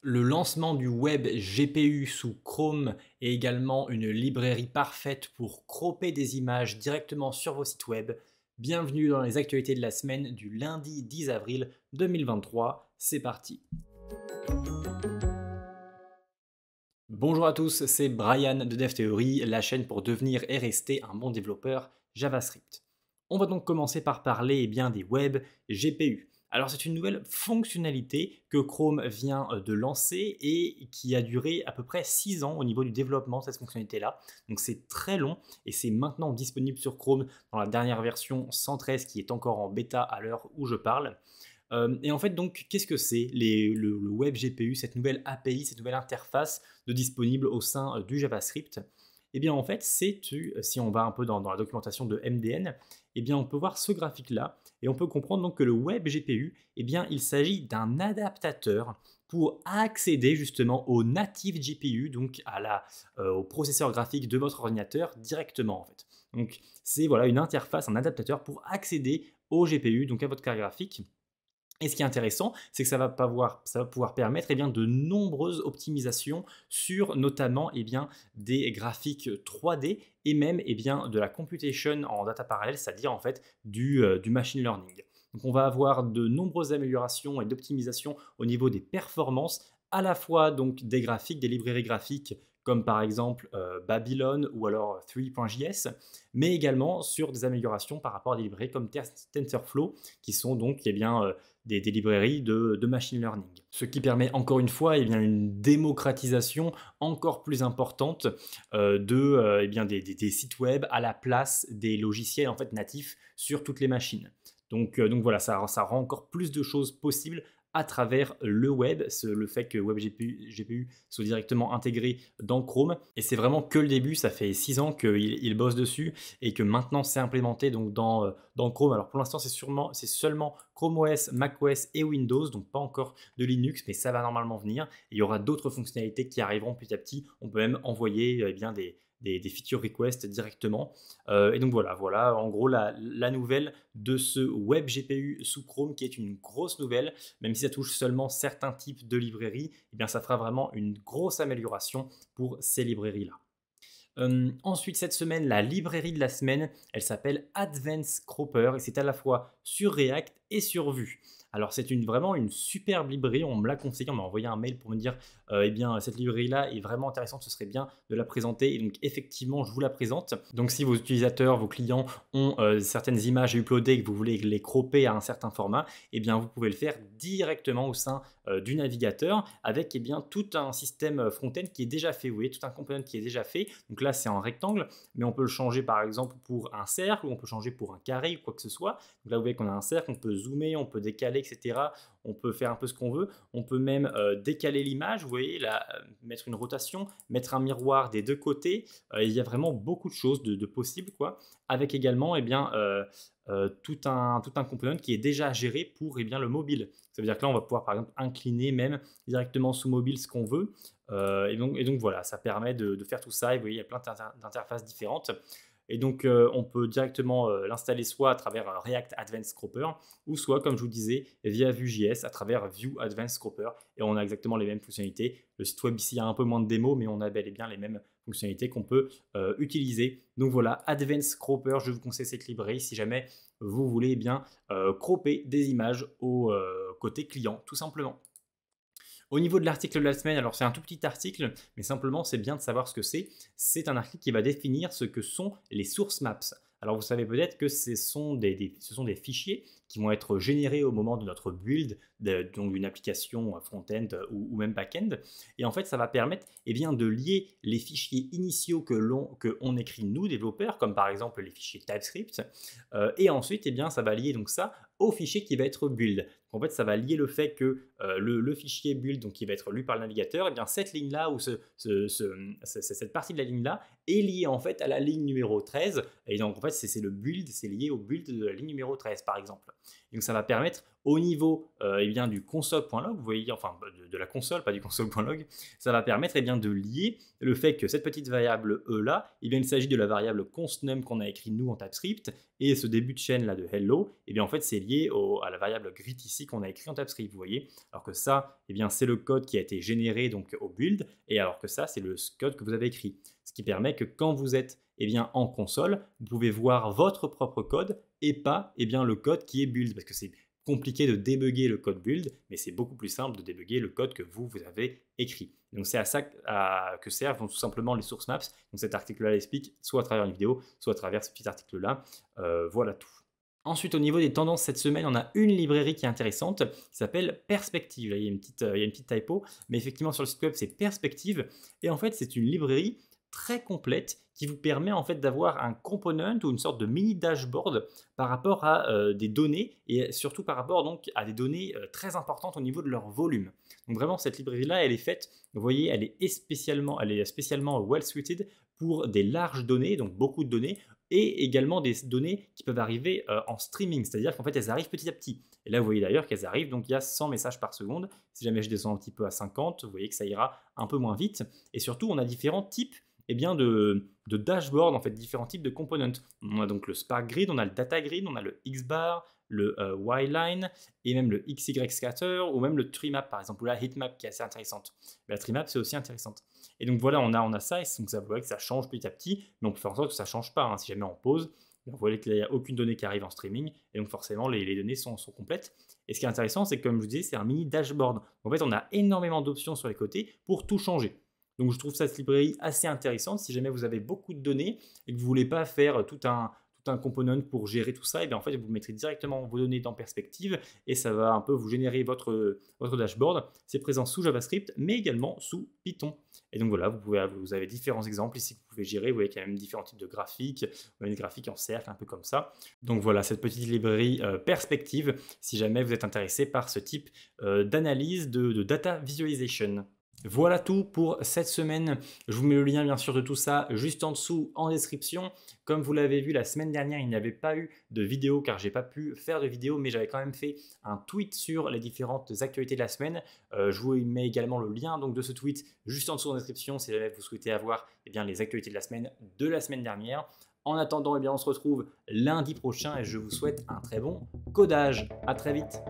Le lancement du web GPU sous Chrome est également une librairie parfaite pour cropper des images directement sur vos sites web. Bienvenue dans les actualités de la semaine du lundi 10 avril 2023. C'est parti. Bonjour à tous, c'est Brian de DevTheory, la chaîne pour devenir et rester un bon développeur JavaScript. On va donc commencer par parler des web GPU. Alors c'est une nouvelle fonctionnalité que Chrome vient de lancer et qui a duré à peu près 6 ans au niveau du développement de cette fonctionnalité-là. Donc c'est très long et c'est maintenant disponible sur Chrome dans la dernière version 113 qui est encore en bêta à l'heure où je parle. Et en fait, donc, qu'est-ce que c'est le web GPU, cette nouvelle API, cette nouvelle interface disponible au sein du JavaScript? Eh bien, en fait, si on va un peu dans la documentation de MDN, eh bien, on peut voir ce graphique-là et on peut comprendre donc que le web GPU, eh bien, il s'agit d'un adaptateur pour accéder justement au native GPU, donc au processeur graphique de votre ordinateur directement en fait. Donc, c'est voilà, une interface, un adaptateur pour accéder au GPU, donc à votre carte graphique. Et ce qui est intéressant, c'est que ça va pouvoir permettre de nombreuses optimisations sur notamment des graphiques 3D et même de la computation en data parallèle, c'est-à-dire en fait du machine learning. Donc on va avoir de nombreuses améliorations et d'optimisation au niveau des performances, à la fois donc des graphiques, des librairies graphiques comme par exemple Babylon ou alors 3.js, mais également sur des améliorations par rapport à des librairies comme TensorFlow, qui sont donc des librairies de machine learning. Ce qui permet encore une fois une démocratisation encore plus importante des sites web à la place des logiciels en fait natifs sur toutes les machines. Donc voilà, ça rend encore plus de choses possibles à travers le web, le fait que Web GPU soit directement intégré dans Chrome. Et c'est vraiment que le début, ça fait 6 ans qu'il bosse dessus et que maintenant c'est implémenté donc dans Chrome. Alors pour l'instant c'est seulement Chrome OS, Mac OS et Windows, donc pas encore de Linux, mais ça va normalement venir. Et il y aura d'autres fonctionnalités qui arriveront petit à petit. On peut même envoyer des feature requests directement. Et donc voilà en gros la nouvelle de ce web GPU sous Chrome qui est une grosse nouvelle, même si ça touche seulement certains types de librairies, ça fera vraiment une grosse amélioration pour ces librairies-là. Ensuite, cette semaine, la librairie de la semaine, elle s'appelle Advanced Cropper et c'est à la fois sur React et sur Vue. Alors, c'est vraiment une superbe librairie. On me l'a conseillé, on m'a envoyé un mail pour me dire cette librairie-là est vraiment intéressante, ce serait bien de la présenter. Et donc, effectivement, je vous la présente. Donc, si vos utilisateurs, vos clients ont certaines images à uploader et que vous voulez les cropper à un certain format, vous pouvez le faire directement au sein du navigateur avec tout un système front-end qui est déjà fait. Vous voyez, tout un component qui est déjà fait. Donc là, c'est en rectangle, mais on peut le changer par exemple pour un cercle ou on peut changer pour un carré ou quoi que ce soit. Donc là, vous voyez qu'on a un cercle, on peut zoomer, on peut décaler, etc. On peut faire un peu ce qu'on veut. On peut même décaler l'image, vous voyez, là, mettre une rotation, mettre un miroir des deux côtés. Il y a vraiment beaucoup de choses de possibles, quoi, avec également tout un component qui est déjà géré pour le mobile. Ça veut dire que là, on va pouvoir par exemple incliner même directement sous mobile ce qu'on veut. Et donc voilà, ça permet de faire tout ça. Et vous voyez, il y a plein d'interfaces différentes. Et donc, on peut directement l'installer soit à travers React Advanced Cropper ou soit, comme je vous disais, via Vue.js à travers Vue Advanced Cropper. Et on a exactement les mêmes fonctionnalités. Le site web ici a un peu moins de démos, mais on a bel et bien les mêmes fonctionnalités qu'on peut utiliser. Donc voilà, Advanced Cropper, je vous conseille cette librairie si jamais vous voulez cropper des images au côté client, tout simplement. Au niveau de l'article de la semaine, alors c'est un tout petit article, mais simplement c'est bien de savoir ce que c'est. C'est un article qui va définir ce que sont les source maps. Alors vous savez peut-être que ce sont des fichiers qui vont être générés au moment de notre build, donc d'une application front-end ou même back-end. Et en fait, ça va permettre de lier les fichiers initiaux que on écrit nous, développeurs, comme par exemple les fichiers TypeScript. Et ensuite, ça va lier donc ça au fichier qui va être build. En fait, ça va lier le fait que le fichier build, donc qui va être lu par le navigateur, cette ligne-là ou cette partie de la ligne-là est liée en fait à la ligne numéro 13. Et donc en fait, c'est le build, c'est lié au build de la ligne numéro 13 par exemple. Donc ça va permettre au niveau eh bien, du console.log, vous voyez, enfin de la console, pas du console.log, ça va permettre eh bien, de lier le fait que cette petite variable E là, eh bien, il s'agit de la variable constNum qu'on a écrit nous en TypeScript, et ce début de chaîne là de hello, eh bien, en fait c'est lié à la variable greet ici qu'on a écrit en TypeScript, vous voyez. Alors que ça, eh bien, c'est le code qui a été généré donc, au build, et alors que ça, c'est le code que vous avez écrit. Ce qui permet que quand vous êtes eh bien, en console, vous pouvez voir votre propre code et pas eh bien, le code qui est build, parce que c'est compliqué de débugger le code build, mais c'est beaucoup plus simple de débugger le code que vous avez écrit. Donc c'est à ça que servent tout simplement les source maps. Donc cet article-là l'explique, soit à travers une vidéo, soit à travers ce petit article-là. Voilà tout. Ensuite, au niveau des tendances cette semaine, on a une librairie qui est intéressante, qui s'appelle Perspective. Là, il y a une petite typo, mais effectivement sur le site web c'est Perspective. Et en fait, c'est une librairie très complète qui vous permet en fait d'avoir un component ou une sorte de mini dashboard par rapport à des données et surtout par rapport donc à des données très importantes au niveau de leur volume. Donc vraiment cette librairie là elle est faite, vous voyez, elle est spécialement well suited pour des larges données, donc beaucoup de données, et également des données qui peuvent arriver en streaming, c'est-à-dire qu'en fait elles arrivent petit à petit. Et là vous voyez d'ailleurs qu'elles arrivent, donc il y a 100 messages par seconde. Si jamais je descends un petit peu à 50, vous voyez que ça ira un peu moins vite. Et surtout on a différents types eh bien de dashboard, en fait, différents types de components. On a donc le Spark Grid, on a le Data Grid, on a le X-Bar, le Y-Line, et même le XY Scatter, ou même le Tree Map, par exemple, ou la Heatmap qui est assez intéressante. Mais la Tree Map, c'est aussi intéressante. Et donc voilà, on a ça, et donc ça, vous voyez que ça change petit à petit, mais on peut faire en sorte que ça ne change pas. Hein. Si jamais on pause, vous voyez qu'il n'y a aucune donnée qui arrive en streaming, et donc forcément, les données sont complètes. Et ce qui est intéressant, c'est que comme je vous disais, c'est un mini dashboard. En fait, on a énormément d'options sur les côtés pour tout changer. Donc je trouve cette librairie assez intéressante. Si jamais vous avez beaucoup de données et que vous ne voulez pas faire tout un component pour gérer tout ça, et bien en fait vous mettrez directement vos données dans Perspective et ça va un peu vous générer votre dashboard. C'est présent sous JavaScript mais également sous Python. Et donc voilà, vous avez différents exemples ici que vous pouvez gérer. Vous voyez qu'il y a même différents types de graphiques, des graphiques en cercle, un peu comme ça. Donc voilà, cette petite librairie Perspective, si jamais vous êtes intéressé par ce type d'analyse de data visualization. Voilà tout pour cette semaine. Je vous mets le lien bien sûr de tout ça juste en dessous en description. Comme vous l'avez vu la semaine dernière, il n'y avait pas eu de vidéo car j'ai pas pu faire de vidéo, mais j'avais quand même fait un tweet sur les différentes actualités de la semaine. Je vous mets également le lien donc, de ce tweet juste en dessous en description si jamais vous souhaitez avoir eh bien, les actualités de la semaine dernière. En attendant, eh bien, on se retrouve lundi prochain et je vous souhaite un très bon codage. À très vite.